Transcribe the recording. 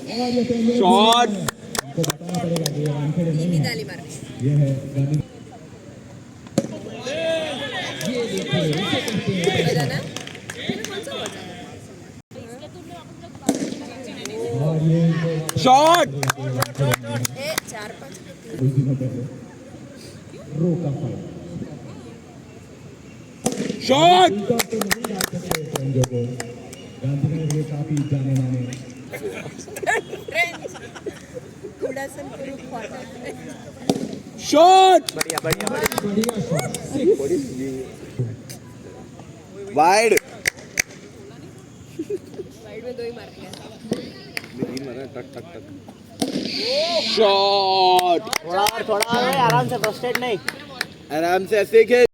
Shot shot shot Gandhinagar के काफी जाने माने शॉट बढ़िया बढ़िया बढ़िया शॉट वाइड में 2 ही मार दिया। टक टक टक शॉट थोड़ा आराम से फ्रस्ट्रेट नहीं आराम से ऐसे खेल